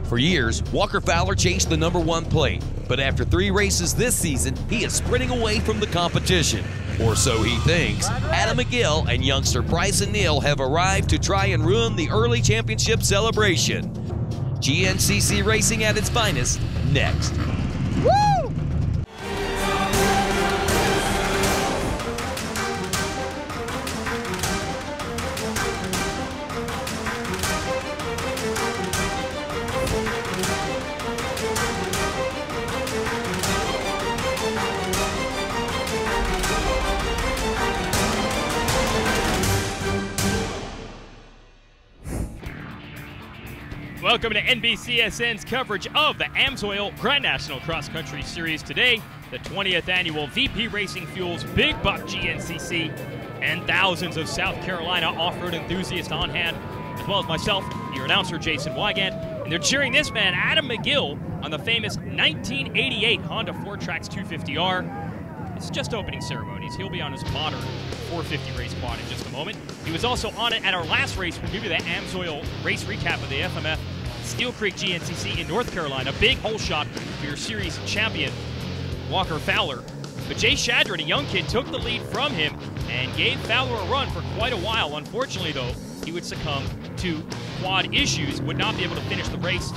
For years, Walker Fowler chased the #1 plate, but after 3 races this season, he is sprinting away from the competition. Or so he thinks. Adam McGill and youngster Bryson Neal have arrived to try and ruin the early championship celebration. GNCC Racing at its finest, next. Woo! Welcome to NBCSN's coverage of the Amsoil Grand National Cross Country Series today, the 20th annual VP Racing Fuels Big Buck GNCC, and thousands of South Carolina off-road enthusiasts on hand, as well as myself, your announcer Jason Wygant, and they're cheering this man, Adam McGill, on the famous 1988 Honda 4Trax 250R. It's just opening ceremonies. He'll be on his modern 450 race quad in just a moment. He was also on it at our last race. We'll give you the Amsoil race recap of the FMF Steel Creek GNCC in North Carolina. Big hole shot for your series champion, Walker Fowler. But Jay Shadron, a young kid, took the lead from him and gave Fowler a run for quite a while. Unfortunately, though, he would succumb to quad issues, would not be able to finish the race.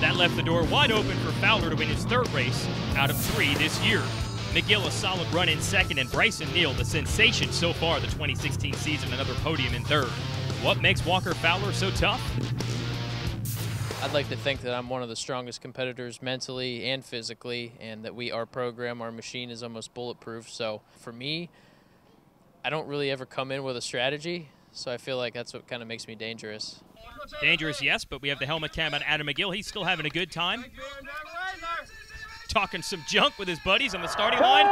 That left the door wide open for Fowler to win his 3rd race out of 3 this year. McGill, a solid run in 2nd, and Bryson Neal, the sensation so far the 2016 season, another podium in 3rd. What makes Walker Fowler so tough? I'd like to think that I'm one of the strongest competitors mentally and physically, and that our program, our machine is almost bulletproof. So for me, I don't really ever come in with a strategy, so I feel like that's what kind of makes me dangerous. Dangerous, yes, but we have the helmet cam on Adam McGill. He's still having a good time. Talking some junk with his buddies on the starting line.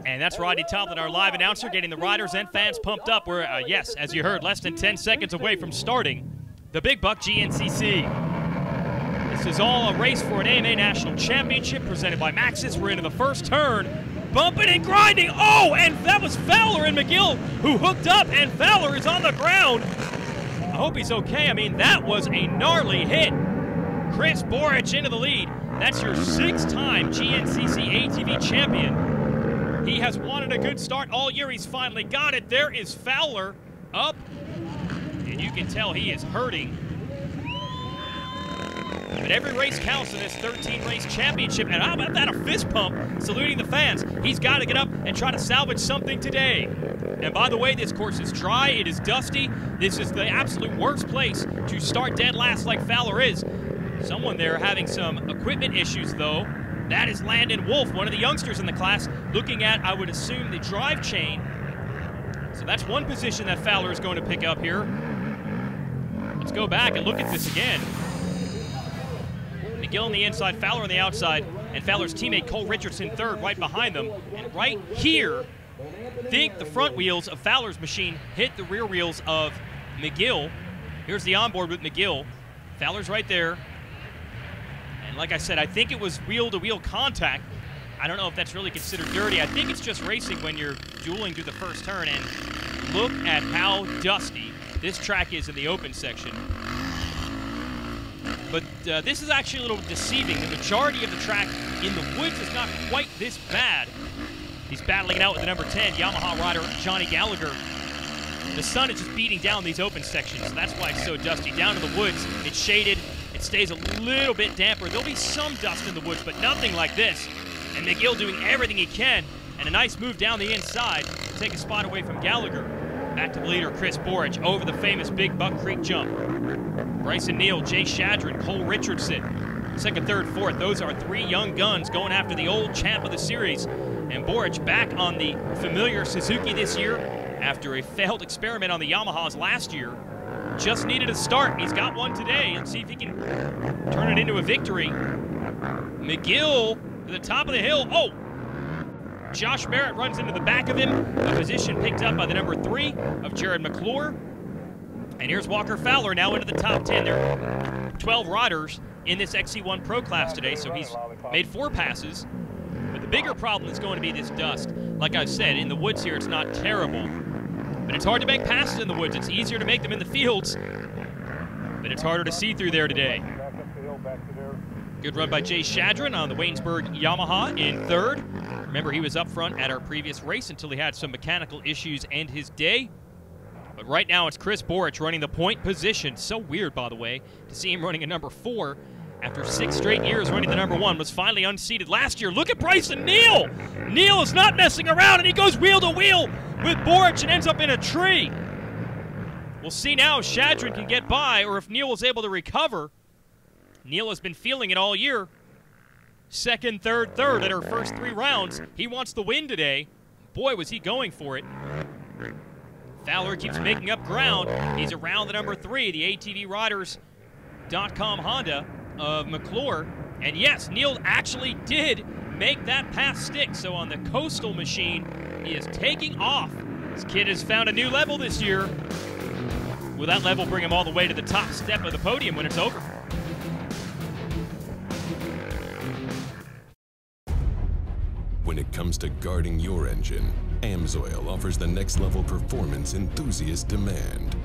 And that's Rodney Tomlin, our live announcer, getting the riders and fans pumped up. We're, yes, as you heard, less than 10 seconds away from starting the Big Buck GNCC. This is all a race for an AMA National Championship presented by Maxxis. We're into the first turn. Bumping and grinding. Oh, and that was Fowler and McGill who hooked up, and Fowler is on the ground. I hope he's okay. I mean, that was a gnarly hit. Chris Borich into the lead. That's your 6-time GNCC ATV champion. He has wanted a good start all year. He's finally got it. There is Fowler up, and you can tell he is hurting. But every race counts in this 13-race championship. And how about that, a fist pump saluting the fans. He's got to get up and try to salvage something today. And by the way, this course is dry. It is dusty. This is the absolute worst place to start dead last like Fowler is. Someone there having some equipment issues, though. That is Landon Wolf, one of the youngsters in the class, looking at, I would assume, the drive chain. So that's one position that Fowler is going to pick up here. Let's go back and look at this again. McGill on the inside, Fowler on the outside, and Fowler's teammate Cole Richardson 3rd right behind them. And right here, I think the front wheels of Fowler's machine hit the rear wheels of McGill. Here's the onboard with McGill. Fowler's right there. And like I said, I think it was wheel-to-wheel contact. I don't know if that's really considered dirty. I think it's just racing when you're dueling through the first turn. And look at how dusty this track is in the open section. But this is actually a little deceiving. The majority of the track in the woods is not quite this bad. He's battling it out with the number 10 Yamaha rider, Johnny Gallagher. The sun is just beating down these open sections, so that's why it's so dusty. Down in the woods, it's shaded. It stays a little bit damper. There'll be some dust in the woods, but nothing like this. And McGill doing everything he can, and a nice move down the inside to take a spot away from Gallagher. Back to the leader, Chris Borich, over the famous Big Buck Creek jump. Bryson Neal, Jay Shadron, Cole Richardson. 2nd, 3rd, 4th, those are 3 young guns going after the old champ of the series. And Borich back on the familiar Suzuki this year after a failed experiment on the Yamahas last year. Just needed a start. He's got one today. Let's see if he can turn it into a victory. McGill to the top of the hill. Oh! Josh Merritt runs into the back of him. A position picked up by the number 3 of Jared McClure. And here's Walker Fowler now into the top 10. There are 12 riders in this XC1 Pro class today, so he's made 4 passes. But the bigger problem is going to be this dust. Like I said, in the woods here, it's not terrible. But it's hard to make passes in the woods. It's easier to make them in the fields. but it's harder to see through there today. Good run by Jay Shadron on the Waynesburg Yamaha in third. Remember, he was up front at our previous race until he had some mechanical issues end his day. But right now it's Chris Borich running the point position. So weird, by the way, to see him running a number 4 after 6 straight years running the number 1. Was finally unseated last year. Look at Bryson Neal. Neal is not messing around, and he goes wheel to wheel with Borich and ends up in a tree. We'll see now if Shadron can get by or if Neal was able to recover. Neal has been feeling it all year. Second, third at her first 3 rounds. He wants the win today. Boy, was he going for it. Fowler keeps making up ground. He's around the number 3, the ATVRiders.com Honda of McClure. And yes, Neal actually did make that pass stick. So on the coastal machine, he is taking off. This kid has found a new level this year. Will that level bring him all the way to the top step of the podium when it's over? When it comes to guarding your engine, Amsoil offers the next level performance enthusiasts demand.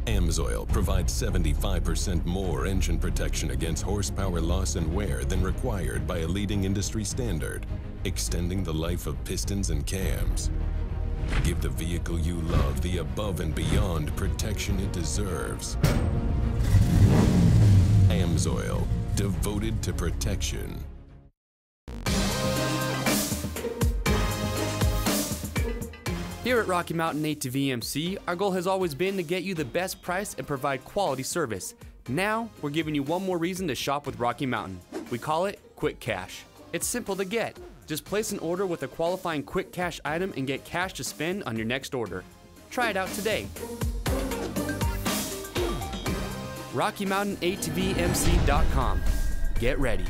Amsoil provides 75% more engine protection against horsepower loss and wear than required by a leading industry standard, extending the life of pistons and cams. Give the vehicle you love the above and beyond protection it deserves. Amsoil, devoted to protection. Here at Rocky Mountain ATV MC, our goal has always been to get you the best price and provide quality service. Now, we're giving you one more reason to shop with Rocky Mountain. We call it Quick Cash. It's simple to get. Just place an order with a qualifying Quick Cash item and get cash to spend on your next order. Try it out today. RockyMountainATVMC.com. Get ready.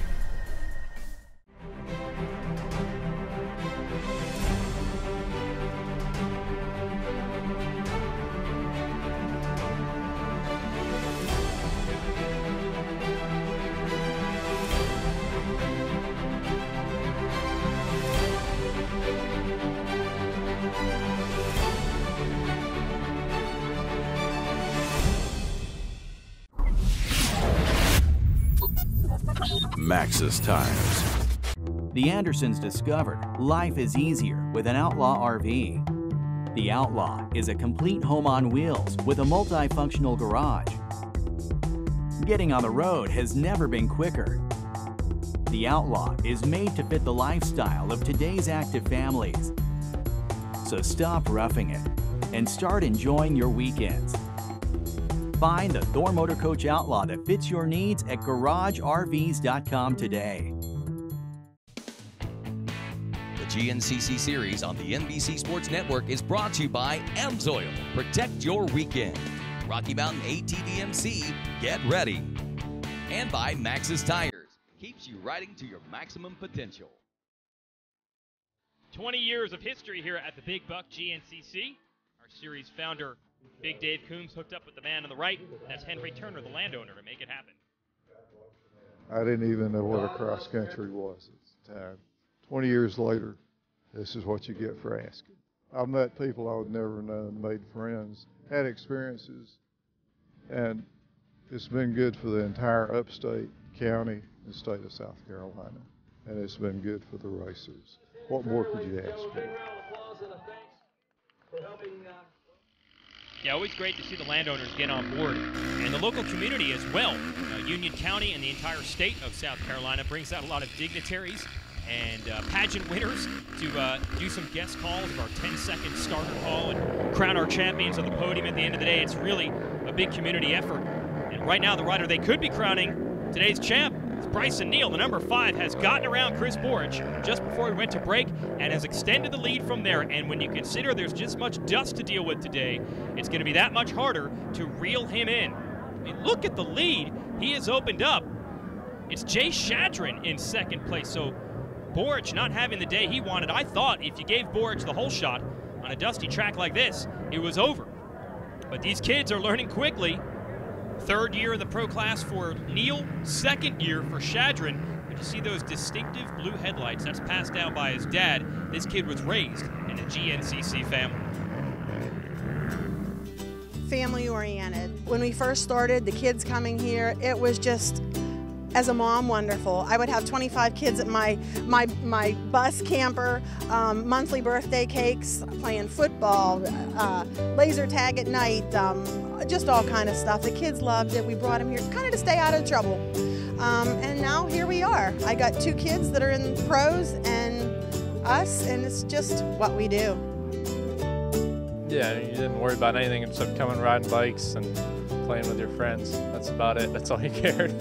Maxxis Tires. The Andersons discovered life is easier with an Outlaw RV. The Outlaw is a complete home on wheels with a multifunctional garage. Getting on the road has never been quicker. The Outlaw is made to fit the lifestyle of today's active families. So stop roughing it and start enjoying your weekends. Find the Thor Motor Coach Outlaw that fits your needs at GarageRVs.com today. The GNCC series on the NBC Sports Network is brought to you by Amsoil. Protect your weekend. Rocky Mountain ATV MC, get ready. And by Maxxis Tires. Keeps you riding to your maximum potential. 20 years of history here at the Big Buck GNCC. Our series founder, Big Dave Coombs, hooked up with the man on the right. That's Henry Turner, the landowner, to make it happen. I didn't even know what a cross country was at the time. 20 years later, this is what you get for asking. I've met people I would never known, made friends, had experiences, and it's been good for the entire upstate county and state of South Carolina, and it's been good for the racers. What more could you ask for? Yeah, always great to see the landowners get on board, and the local community as well. Union County and the entire state of South Carolina brings out a lot of dignitaries and pageant winners to do some guest calls of our 10-second starter call and crown our champions on the podium at the end of the day. It's really a big community effort. And right now, the rider they could be crowning today's champ is Bryson Neal. The number 5 has gotten around Chris Borich just before we went to break and has extended the lead from there. And when you consider there's just much dust to deal with today, it's going to be that much harder to reel him in. I mean, look at the lead he has opened up. It's Jay Shadron in second place. So Borich not having the day he wanted. I thought if you gave Borich the whole shot on a dusty track like this, it was over. But these kids are learning quickly. Third year of the pro class for Neal, second year for Shadron. But you see those distinctive blue headlights. That's passed down by his dad. This kid was raised in a GNCC family. family oriented. When we first started, the kids coming here, it was just, as a mom, wonderful. I would have 25 kids at my bus camper, monthly birthday cakes, playing football, laser tag at night, just all kind of stuff. The kids loved it. We brought them here kind of to stay out of trouble. And now here we are. I got 2 kids that are in pros and us, and it's just what we do. Yeah, you didn't worry about anything except coming riding bikes and playing with your friends. That's about it. That's all you cared.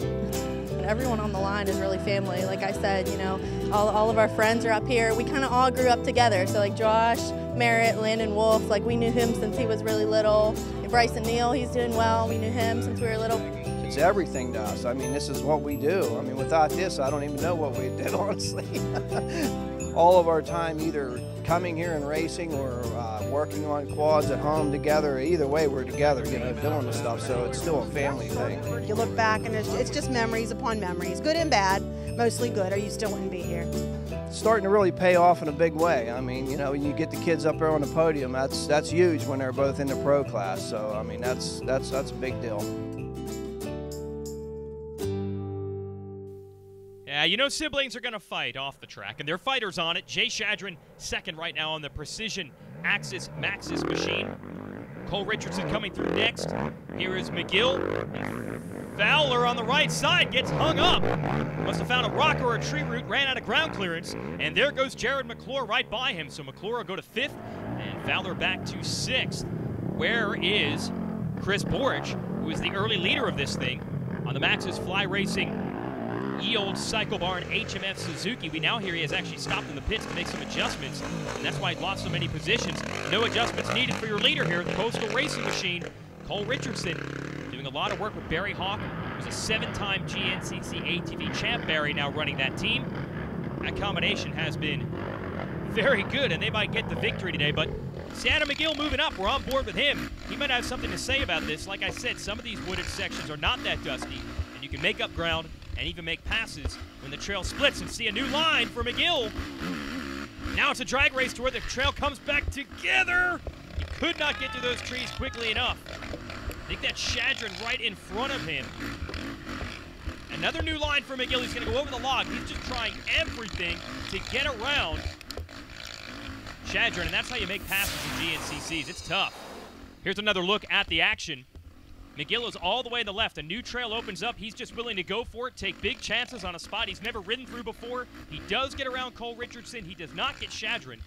Everyone on the line is really family. Like I said, you know, all of our friends are up here. We kind of all grew up together. So like Josh, Merritt, Lynn, and Wolf, like we knew him since he was really little. Bryson Neal, he's doing well. We knew him since we were little. It's everything to us. I mean, this is what we do. I mean, without this, I don't even know what we did, honestly. All of our time either coming here and racing or working on quads at home together. Either way, we're together, you know, doing this stuff, so it's still a family thing. You look back and it's just memories upon memories, good and bad, mostly good, or you still wouldn't be here. It's starting to really pay off in a big way. I mean, you know, when you get the kids up there on the podium, that's huge when they're both in the pro class. So, I mean, that's a big deal. Yeah, you know siblings are going to fight off the track, and they're fighters on it. Jay Shadron, second right now on the Precision Axis Maxis machine. Cole Richardson coming through next. Here is McGill. Fowler on the right side gets hung up. Must have found a rock or a tree root, ran out of ground clearance, and there goes Jared McClure right by him. So McClure will go to 5th, and Fowler back to 6th. Where is Chris Borich, who is the early leader of this thing on the Maxis Fly Racing E-Old Cycle Barn HMF Suzuki? We now hear he has actually stopped in the pits to make some adjustments, and that's why he lost so many positions. No adjustments needed for your leader here at the Postal Racing Machine. Cole Richardson doing a lot of work with Barry Hawk, who's a 7-time GNCC ATV champ. Barry now running that team. That combination has been very good, and they might get the victory today, but Santa McGill moving up. We're on board with him. He might have something to say about this. Like I said, some of these wooded sections are not that dusty, and you can make up ground and even make passes when the trail splits. And see a new line for McGill. Now it's a drag race to where the trail comes back together. He could not get to those trees quickly enough. I think that's Shadron right in front of him. Another new line for McGill. He's going to go over the log. He's just trying everything to get around Shadron, and that's how you make passes in GNCCs. It's tough. Here's another look at the action. McGill is all the way to the left. A new trail opens up. He's just willing to go for it, take big chances on a spot he's never ridden through before. He does get around Cole Richardson. He does not get Shadron.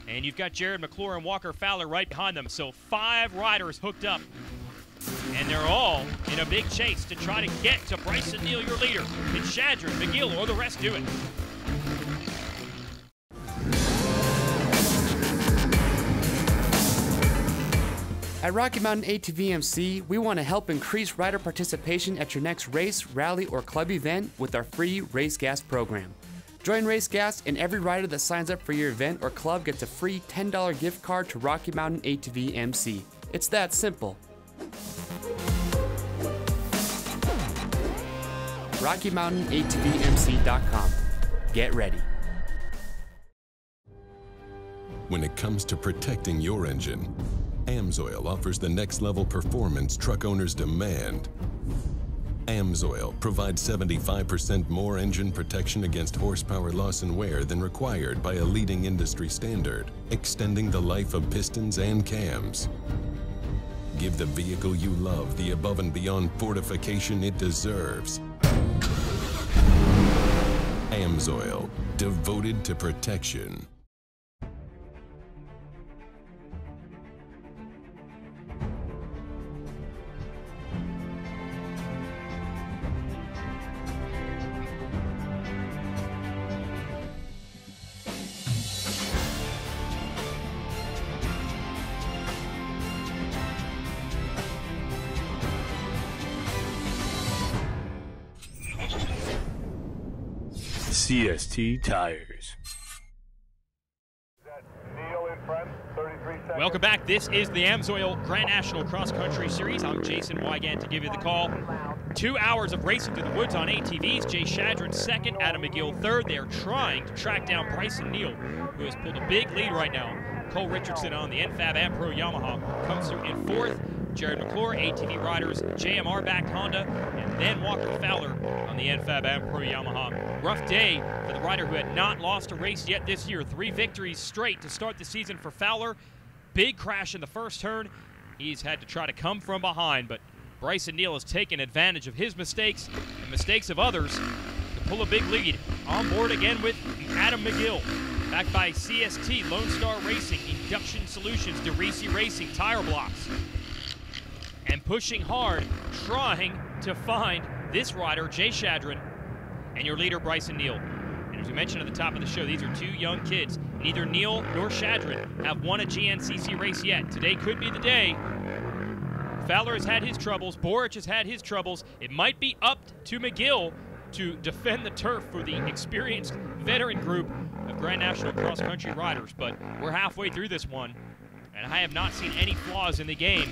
And you've got Jared McClure and Walker Fowler right behind them. So 5 riders hooked up. And they're all in a big chase to try to get to Bryson Neal, your leader. Can Shadron, McGill, or the rest do it? At Rocky Mountain ATV-MC, we want to help increase rider participation at your next race, rally, or club event with our free Race Gas program. Join Race Gas, and every rider that signs up for your event or club gets a free $10 gift card to Rocky Mountain ATV-MC. It's that simple. RockyMountainATVMC.com. Get ready. When it comes to protecting your engine, Amsoil offers the next level performance truck owners demand. Amsoil provides 75% more engine protection against horsepower loss and wear than required by a leading industry standard, extending the life of pistons and cams. Give the vehicle you love the above and beyond fortification it deserves. Amsoil, devoted to protection. CST Tires. Welcome back. This is the Amsoil Grand National Cross Country Series. I'm Jason Wygant to give you the call. 2 hours of racing through the woods on ATVs. Jay Shadron second, Adam McGill third. They are trying to track down Bryson Neal, who has pulled a big lead right now. Cole Richardson on the NFAB and Pro Yamaha comes through in 4th. Richardson Mcclure, ATV riders, JMR backed Honda, and then Walker Fowler on the NFAB and Pro Yamaha. Rough day for the rider who had not lost a race yet this year. 3 victories straight to start the season for Fowler. Big crash in the first turn. He's had to try to come from behind, but Bryson Neal has taken advantage of his mistakes and mistakes of others to pull a big lead. On board again with Adam McGill, backed by CST, Lone Star Racing, Induction Solutions, DeRisi Racing, Tire Blocks. And pushing hard, trying to find this rider, Jay Shadron, and your leader, Bryson Neal. And as we mentioned at the top of the show, these are 2 young kids. Neither Neal nor Shadron have won a GNCC race yet. Today could be the day. Fowler has had his troubles. Boric has had his troubles. It might be up to McGill to defend the turf for the experienced veteran group of Grand National Cross Country riders. But we're halfway through this one, and I have not seen any flaws in the game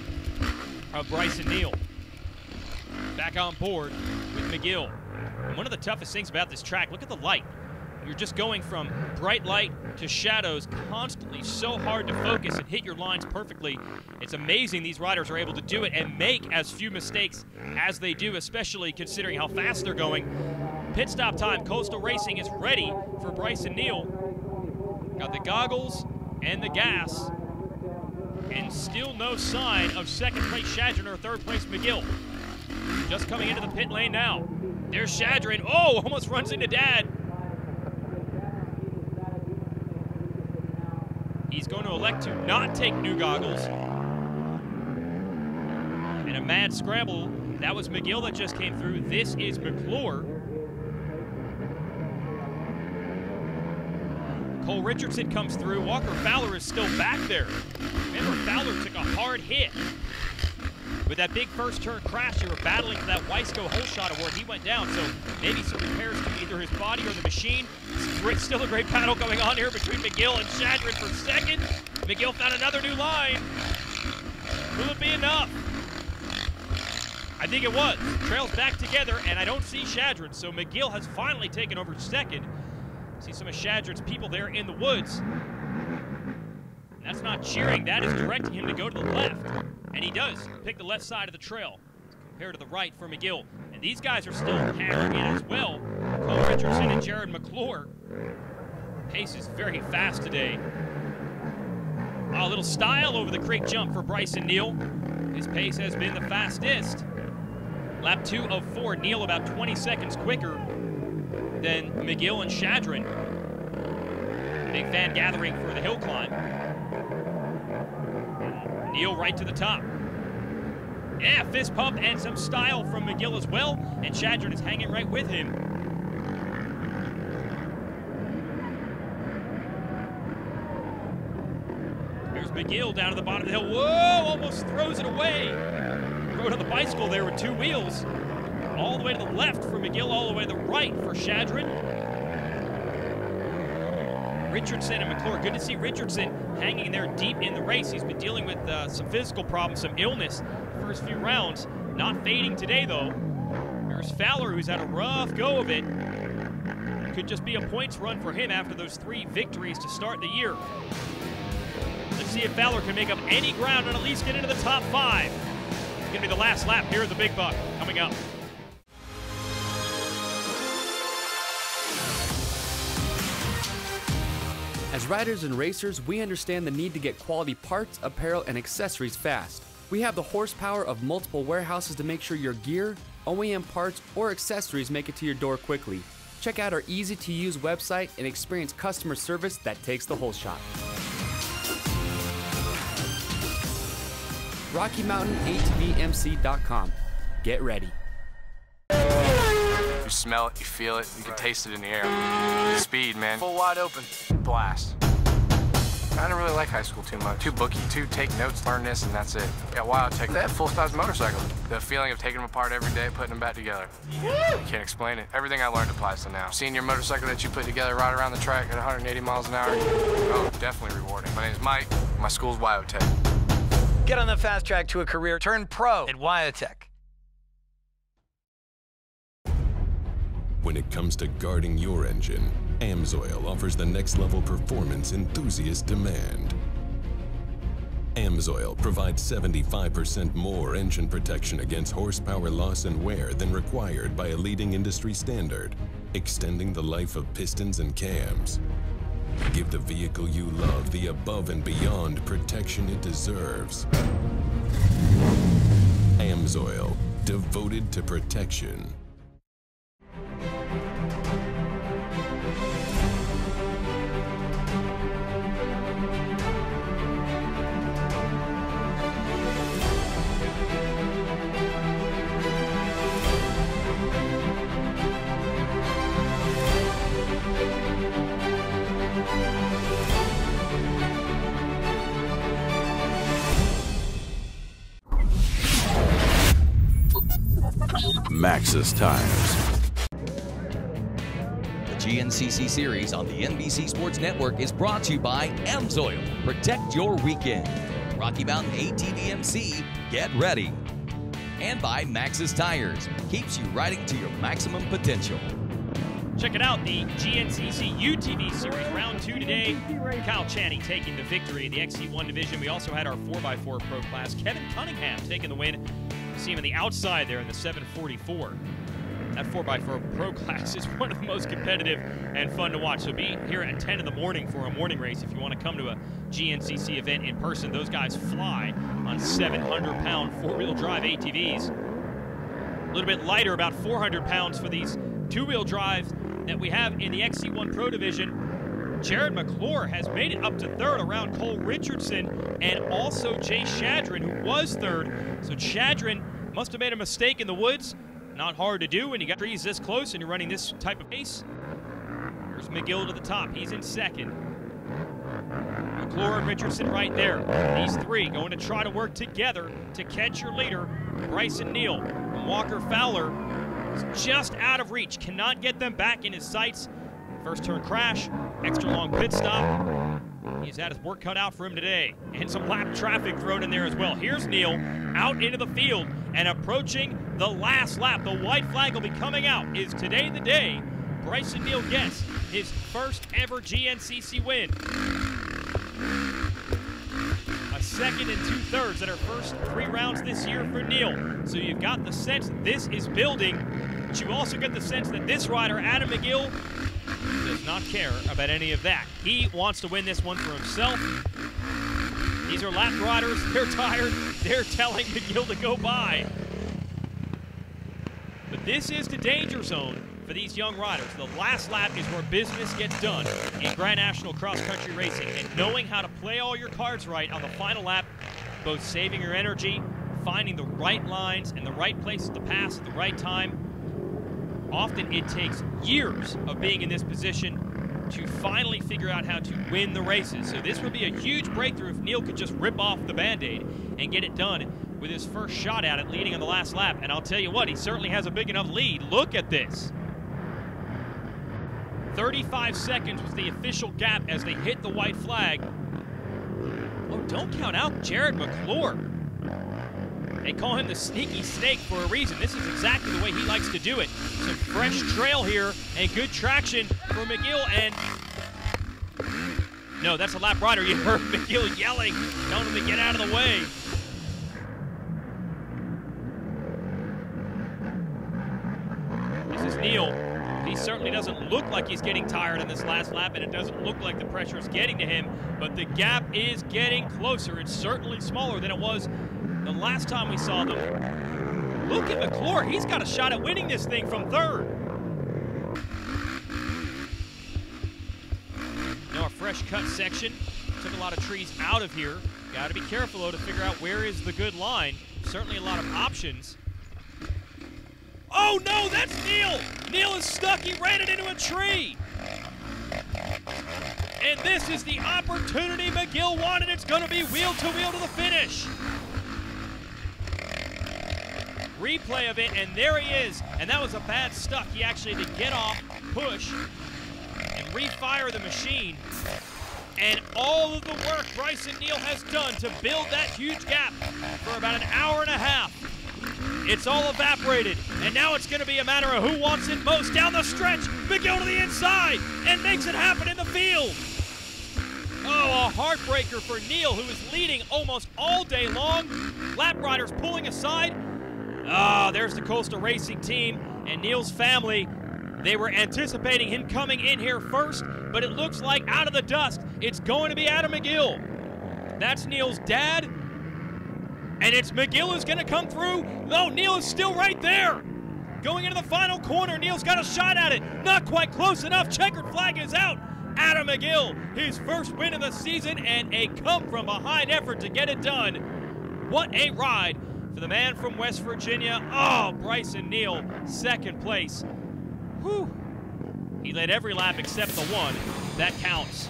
of Bryson Neal. Back on board with McGill. And one of the toughest things about this track, look at the light. You're just going from bright light to shadows constantly, so hard to focus and hit your lines perfectly. It's amazing these riders are able to do it and make as few mistakes as they do, especially considering how fast they're going. Pit stop time, Coastal Racing is ready for Bryson Neal. Got the goggles and the gas, and still no sign of second place Shadron or third place McGill. Just coming into the pit lane now. There's Shadron. Oh, almost runs into Dad. He's going to elect to not take new goggles. And a mad scramble. That was McGill that just came through. This is McClure. Cole Richardson comes through. Walker Fowler is still back there. Remember, Fowler took a hard hit. With that big first turn crash, they were battling for that Weisco hole shot award. He went down, so maybe some repairs to either his body or the machine. Still a great battle going on here between McGill and Shadron for second. McGill found another new line. Will it be enough? I think it was. Trails back together, and I don't see Shadron, so McGill has finally taken over second. See some of Shadron's people there in the woods. That's not cheering, that is directing him to go to the left. And he does pick the left side of the trail compared to the right for McGill. And these guys are still hammering it as well. Cole Richardson and Richardson Mcclure. Pace is very fast today. A little style over the creek jump for Bryson Neal. His pace has been the fastest. Lap 2 of 4, Neal about 20 seconds quicker than McGill and Shadron. Big fan gathering for the hill climb. Neal right to the top. Yeah, fist pump and some style from McGill as well, and Shadron is hanging right with him. Here's McGill down to the bottom of the hill. Whoa, almost throws it away. Rode on the bicycle there with 2 wheels. All the way to the left for McGill, all the way to the right for Shadron. Richardson and McClure. Good to see Richardson hanging there deep in the race. He's been dealing with some physical problems, some illness the first few rounds. Not fading today, though. There's Fowler, who's had a rough go of it. Could just be a points run for him after those 3 victories to start the year. Let's see if Fowler can make up any ground and at least get into the top 5. It's going to be the last lap here at the Big Buck coming up. As riders and racers, we understand the need to get quality parts, apparel, and accessories fast. We have the horsepower of multiple warehouses to make sure your gear, OEM parts, or accessories make it to your door quickly. Check out our easy-to-use website and experience customer service that takes the whole shot. RockyMountainATVMC.com. Get ready. You smell it, you feel it, you can taste it in the air. Speed, man. Full wide open. Blast. I didn't really like high school too much. Too booky, too take notes, learn this, and that's it. At Wildtech, they had full-size motorcycles. The feeling of taking them apart every day, putting them back together. You can't explain it. Everything I learned applies to now. Seeing your motorcycle that you put together right around the track at 180 miles an hour, oh, definitely rewarding. My name's Mike. My school's Wildtech. Get on the fast track to a career. Turn pro at Wildtech. When it comes to guarding your engine, Amsoil offers the next level performance enthusiasts demand. Amsoil provides 75% more engine protection against horsepower loss and wear than required by a leading industry standard, extending the life of pistons and cams. Give the vehicle you love the above and beyond protection it deserves. Amsoil, devoted to protection. Maxxis Tires. The GNCC series on the NBC Sports Network is brought to you by Amsoil. Protect your weekend. Rocky Mountain ATV MC, get ready. And by Maxxis Tires. Keeps you riding to your maximum potential. Check it out, the GNCC UTV Series, round 2 today. Kyle Channing taking the victory in the XC1 division. We also had our 4x4 Pro Class. Kevin Cunningham taking the win. You see him on the outside there in the 744. That 4x4 Pro Class is one of the most competitive and fun to watch. So be here at 10 in the morning for a morning race if you want to come to a GNCC event in person. Those guys fly on 700-pound four-wheel drive ATVs. A little bit lighter, about 400 pounds for these two-wheel drives that we have in the XC1 Pro Division. Jared McClure has made it up to third around Cole Richardson and also Jay Shadrin, who was third. So Shadrin must have made a mistake in the woods. Not hard to do when you got trees this close and you're running this type of pace. Here's McGill to the top. He's in second. McClure and Richardson right there. These three going to try to work together to catch your leader, Bryson Neal. From Walker Fowler is just out of reach. Cannot get them back in his sights. First turn crash, extra long pit stop. He's had his work cut out for him today. And some lap traffic thrown in there as well. Here's Neal out into the field and approaching the last lap. The white flag will be coming out. Is today the day Bryson Neal gets his first ever GNCC win? A second and 2/3 at our first 3 rounds this year for Neal. So you've got the sense that this is building, but you also get the sense that this rider, Adam McGill, does not care about any of that. He wants to win this one for himself. These are lap riders. They're tired. They're telling McGill to go by. But this is the danger zone for these young riders. The last lap is where business gets done in Grand National Cross Country Racing. And knowing how to play all your cards right on the final lap, both saving your energy, finding the right lines and the right places to pass at the right time. Often it takes years of being in this position to finally figure out how to win the races. So this would be a huge breakthrough if Neal could just rip off the Band-Aid and get it done with his first shot at it leading on the last lap. And I'll tell you what, he certainly has a big enough lead. Look at this. 35 seconds was the official gap as they hit the white flag. Oh, don't count out Jared McClure. They call him the sneaky snake for a reason. This is exactly the way he likes to do it. Some fresh trail here and good traction for McGill. And no, that's a lap rider. You heard McGill yelling, telling him to get out of the way. This is Neal. He certainly doesn't look like he's getting tired in this last lap, and it doesn't look like the pressure is getting to him, but the gap is getting closer. It's certainly smaller than it was the last time we saw them. Look at McClure. He's got a shot at winning this thing from third. Now a fresh cut section. Took a lot of trees out of here. Got to be careful, though, to figure out where is the good line. Certainly a lot of options. Oh, no, that's Neal. Neal is stuck. He ran it into a tree. And this is the opportunity McGill wanted. It's going to be wheel-to-wheel to the finish. Replay of it, and there he is. And that was a bad stuck. He actually had to get off, push, and refire the machine. And all of the work Bryson Neal has done to build that huge gap for about an hour and a half, it's all evaporated. And now it's going to be a matter of who wants it most down the stretch. McGill to the inside and makes it happen in the field. Oh, a heartbreaker for Neil, who is leading almost all day long. Lap riders pulling aside. Ah, there's the Coastal Racing team and Neil's family. They were anticipating him coming in here first, but it looks like out of the dust, it's going to be Adam McGill. That's Neil's dad, and it's McGill who's going to come through. No, Neil is still right there. Going into the final corner, Neil's got a shot at it. Not quite close enough. Checkered flag is out. Adam McGill, his first win of the season, and a come-from-behind effort to get it done. What a ride for the man from West Virginia. Oh, Bryson Neal, second place. Whew. He led every lap except the one. That counts.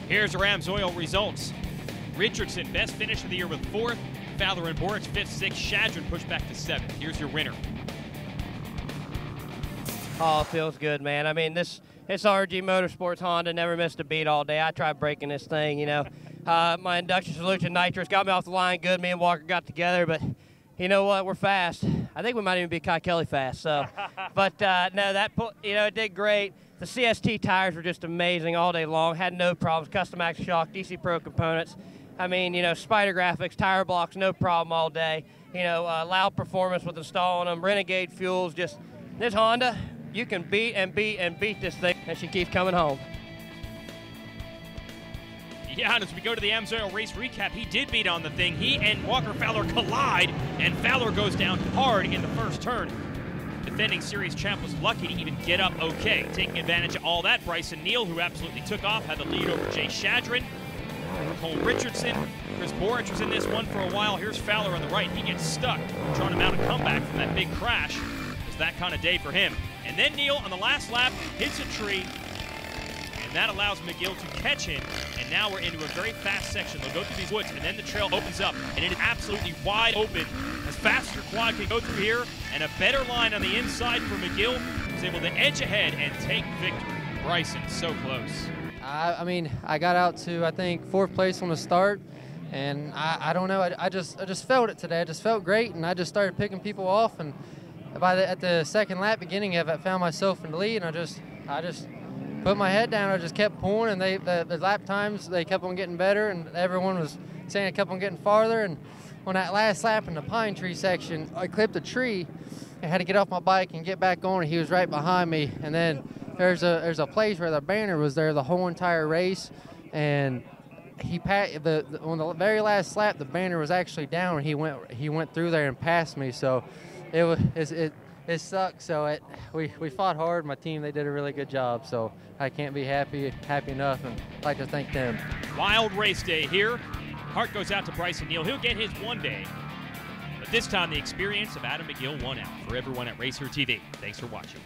Here's our Amsoil results. Richardson, best finish of the year with 4th. Fowler and Boric, 5th, 6th. Shadron pushed back to 7th. Here's your winner. Oh, it feels good, man. I mean, this RG Motorsports Honda never missed a beat all day. I tried breaking this thing, you know. My induction solution nitrous got me off the line good. Me and Walker got together, but you know what? We're fast. I think we might even be Kai Kelly fast. So, but no, it did great. The CST tires were just amazing all day long. Had no problems. Custom Max shock, DC Pro components. I mean, you know, Spider graphics, tire blocks, no problem all day. You know, loud performance with installing them. Renegade fuels. Just this Honda, you can beat and beat and beat this thing, and she keeps coming home. Yeah, and as we go to the Amsoil race recap, he did beat on the thing. He and Walker Fowler collide, and Fowler goes down hard in the first turn. Defending series champ was lucky to even get up okay. Taking advantage of all that, Bryson Neal, who absolutely took off, had the lead over Jay Shadron. Cole Richardson, Chris Boric was in this one for a while. Here's Fowler on the right. He gets stuck, trying to mount a comeback from that big crash. It was that kind of day for him. And then Neal, on the last lap, hits a tree, and that allows McGill to catch him. And now we're into a very fast section. They'll go through these woods, and then the trail opens up, and it is absolutely wide open. As fast as your quad can go through here, and a better line on the inside for McGill, who's able to edge ahead and take victory. Bryson, so close. I mean, I got out to, I think, 4th place on the start, and I don't know, I just felt it today. I just felt great, and I just started picking people off, and at the second lap beginning of it, I found myself in the lead, and I just put my head down. I just kept pulling, and the lap times, they kept on getting better, and everyone was saying it kept on getting farther. And on that last lap in the pine tree section, I clipped a tree and had to get off my bike and get back on, and he was right behind me. And then there's a place where the banner was there the whole entire race, and on the very last lap, the banner was actually down, and he went through there and passed me. So it sucked. So we fought hard. My team, they did a really good job. So I can't be happy enough, and I'd like to thank them. Wild race day here. Heart goes out to Bryson Neal. He'll get his one day. But this time, the experience of Adam McGill won out. For everyone at Racer TV, thanks for watching.